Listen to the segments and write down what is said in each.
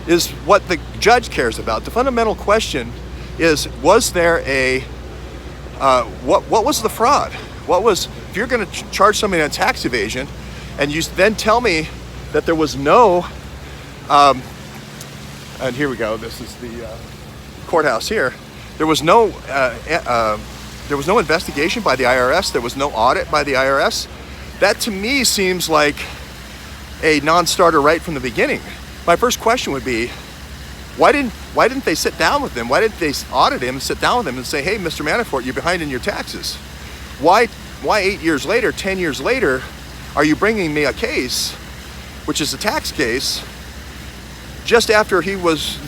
is what the judge cares about. The fundamental question is, was there a, what was the fraud? If you're going to charge somebody on tax evasion, and you then tell me that there was no, and here we go, this is the courthouse here, there was no investigation by the IRS, there was no audit by the IRS, that to me seems like a non-starter right from the beginning. My first question would be, why didn't they sit down with him? Why didn't they audit him and sit down with him and say, hey, Mr. Manafort, you're behind in your taxes? Why 8 years later, 10 years later, are you bringing me a case, which is a tax case, just after he was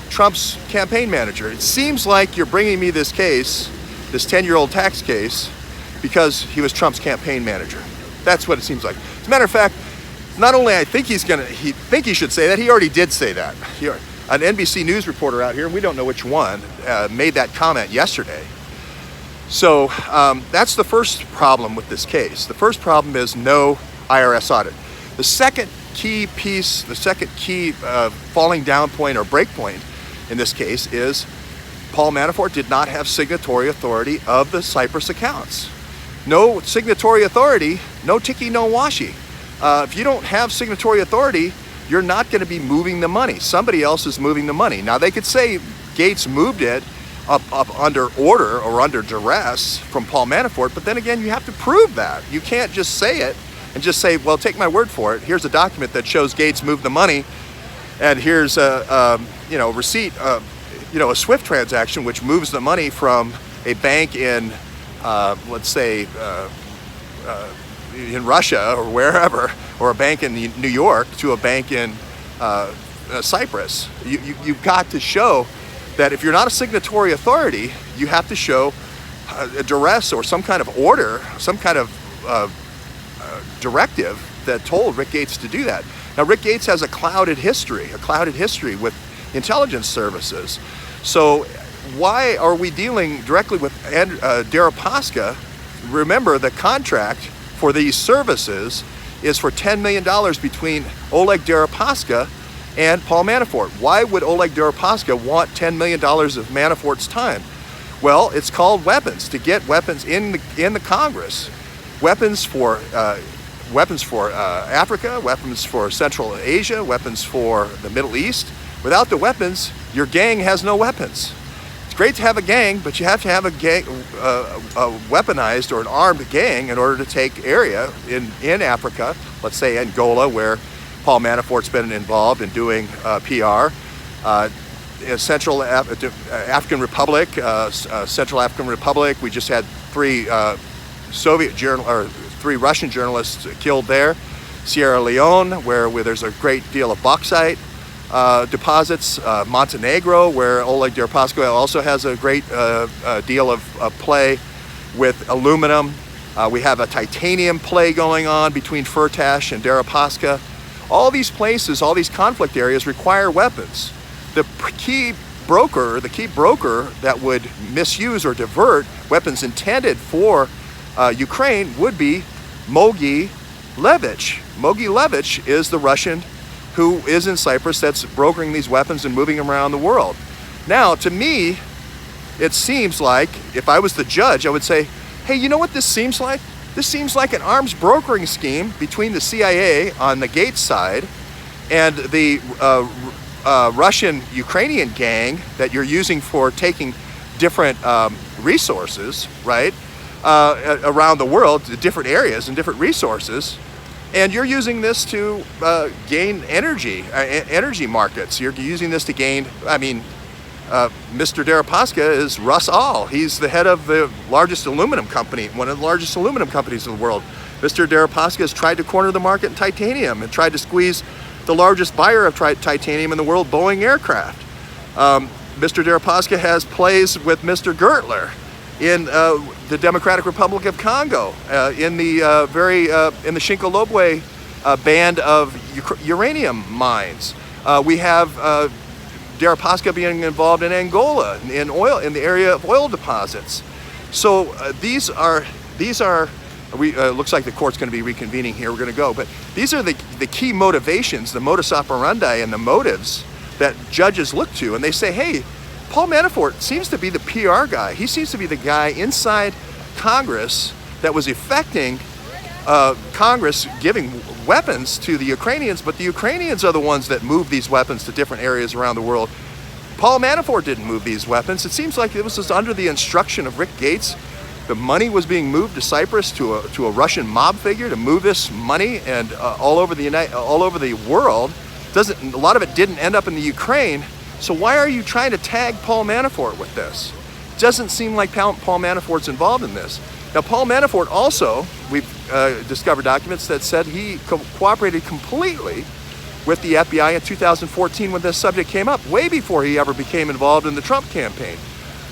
Trump's campaign manager? It seems like you're bringing me this case, this 10-year-old tax case, because he was Trump's campaign manager. That's what it seems like. As a matter of fact, not only I think he should say that, he already did say that. An NBC News reporter out here, and we don't know which one, made that comment yesterday. So that's the first problem with this case. The first problem is no IRS audit. The second key piece, the second key falling down point or break point in this case is Paul Manafort did not have signatory authority of the Cyprus accounts. No signatory authority, no ticky, no washy. If you don't have signatory authority, you're not going to be moving the money. Somebody else is moving the money. Now, they could say Gates moved it up under order or under duress from Paul Manafort, but then again, you have to prove that. You can't just say it and just say, well, take my word for it. Here's a document that shows Gates moved the money, and here's a receipt, a SWIFT transaction which moves the money from a bank in, let's say, in Russia or wherever, or a bank in New York to a bank in Cyprus. You've got to show that if you're not a signatory authority, you have to show a duress or some kind of order, some kind of directive that told Rick Gates to do that. Now, Rick Gates has a clouded history with intelligence services. So why are we dealing directly with Deripaska? Remember, the contract for these services is for $10 million between Oleg Deripaska and Paul Manafort. Why would Oleg Deripaska want $10 million of Manafort's time? Well, it's called weapons, to get weapons in the Congress. Weapons for Africa, weapons for Central Asia, weapons for the Middle East. Without the weapons, your gang has no weapons. It's great to have a gang, but you have to have a gang, a weaponized or an armed gang in order to take area in Africa, let's say Angola, where Paul Manafort's been involved in doing PR. Central African Republic, we just had three Russian journalists killed there. Sierra Leone, where there's a great deal of bauxite deposits. Montenegro, where Oleg Deripaska also has a great deal of play with aluminum. We have a titanium play going on between Firtash and Deripaska. All these places, all these conflict areas require weapons. The key broker that would misuse or divert weapons intended for Ukraine would be Mogilevich. Mogilevich is the Russian who is in Cyprus that's brokering these weapons and moving them around the world. Now, to me, it seems like, if I was the judge, I would say, hey, you know what this seems like? This seems like an arms brokering scheme between the CIA on the Gates side and the Russian-Ukrainian gang that you're using for taking different resources, right, around the world, to different areas and different resources. And you're using this to gain energy markets. You're using this to gain, Mr. Deripaska is Russ All. He's the head of the largest aluminum company, one of the largest aluminum companies in the world. Mr. Deripaska has tried to corner the market in titanium and tried to squeeze the largest buyer of titanium in the world, Boeing Aircraft. Mr. Deripaska has plays with Mr. Gertler in the Democratic Republic of Congo, in the Shinkolobwe band of uranium mines. We have Deripaska being involved in Angola, in the area of oil deposits. So these are Looks like the court's going to be reconvening here. We're going to go. But these are the key motivations, the modus operandi and the motives that judges look to. And they say, hey, Paul Manafort seems to be the PR guy. He seems to be the guy inside Congress that was effecting Congress giving weapons to the Ukrainians, but the Ukrainians are the ones that move these weapons to different areas around the world. Paul Manafort didn't move these weapons. It seems like it was just under the instruction of Rick Gates. The money was being moved to Cyprus to a Russian mob figure to move this money, and all over the world. A lot of it didn't end up in the Ukraine. So why are you trying to tag Paul Manafort with this? It doesn't seem like Paul Manafort's involved in this. Now, Paul Manafort also, we've discovered documents that said he cooperated completely with the FBI in 2014 when this subject came up, way before he ever became involved in the Trump campaign.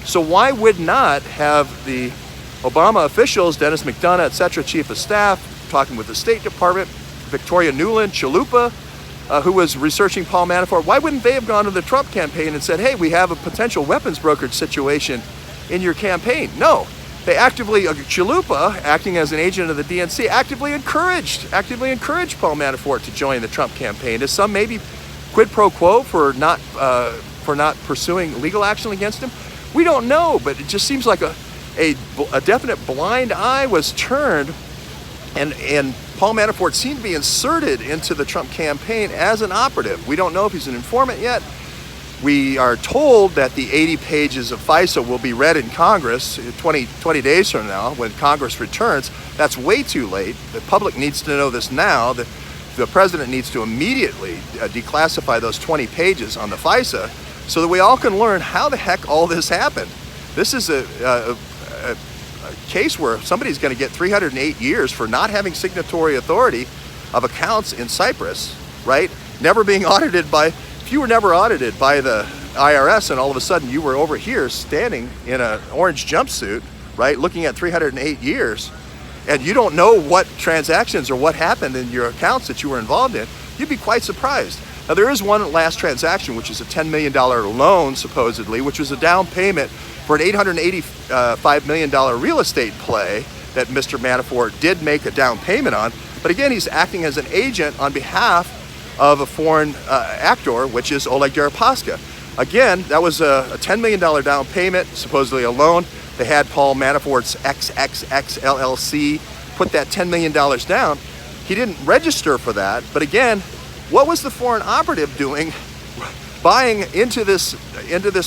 So why would not have the Obama officials, Dennis McDonough, etc., chief of staff, talking with the State Department, Victoria Nuland, Chalupa, who was researching Paul Manafort, why wouldn't they have gone to the Trump campaign and said, hey, we have a potential weapons brokerage situation in your campaign? No. They actively, Chalupa, acting as an agent of the DNC, actively encouraged Paul Manafort to join the Trump campaign. Is some maybe quid pro quo for not pursuing legal action against him? We don't know, but it just seems like a definite blind eye was turned, and Paul Manafort seemed to be inserted into the Trump campaign as an operative. We don't know if he's an informant yet. We are told that the 80 pages of FISA will be read in Congress 20 days from now when Congress returns. That's way too late. The public needs to know this now. The president needs to immediately declassify those 20 pages on the FISA so that we all can learn how the heck all this happened. This is a case where somebody's going to get 308 years for not having signatory authority of accounts in Cyprus, right? Never being audited by... If you were never audited by the IRS and all of a sudden you were over here standing in an orange jumpsuit, right, looking at 308 years, and you don't know what transactions or what happened in your accounts that you were involved in, you'd be quite surprised. Now, there is one last transaction, which is a $10 million loan, supposedly, which was a down payment for an $885 million real estate play that Mr. Manafort did make a down payment on. But again, he's acting as an agent on behalf of a foreign actor, which is Oleg Deripaska. Again, that was a $10 million down payment, supposedly a loan. They had Paul Manafort's XXX LLC put that $10 million down. He didn't register for that, but again, what was the foreign operative doing buying into this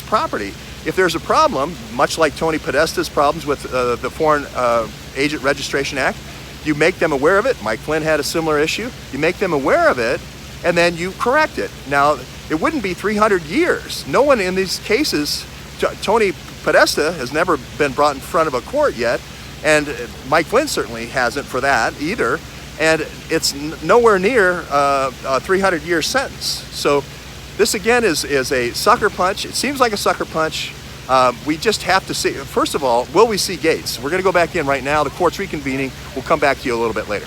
property? If there's a problem, much like Tony Podesta's problems with the Foreign Agent Registration Act, you make them aware of it. Mike Flynn had a similar issue. You make them aware of it, and then you correct it. Now, it wouldn't be 300 years. No one in these cases, Tony Podesta has never been brought in front of a court yet, and Mike Flynn certainly hasn't for that either, and it's nowhere near a 300-year sentence. So this, again, is a sucker punch. It seems like a sucker punch. We just have to see, first of all, will we see Gates? We're going to go back in right now. The court's reconvening. We'll come back to you a little bit later.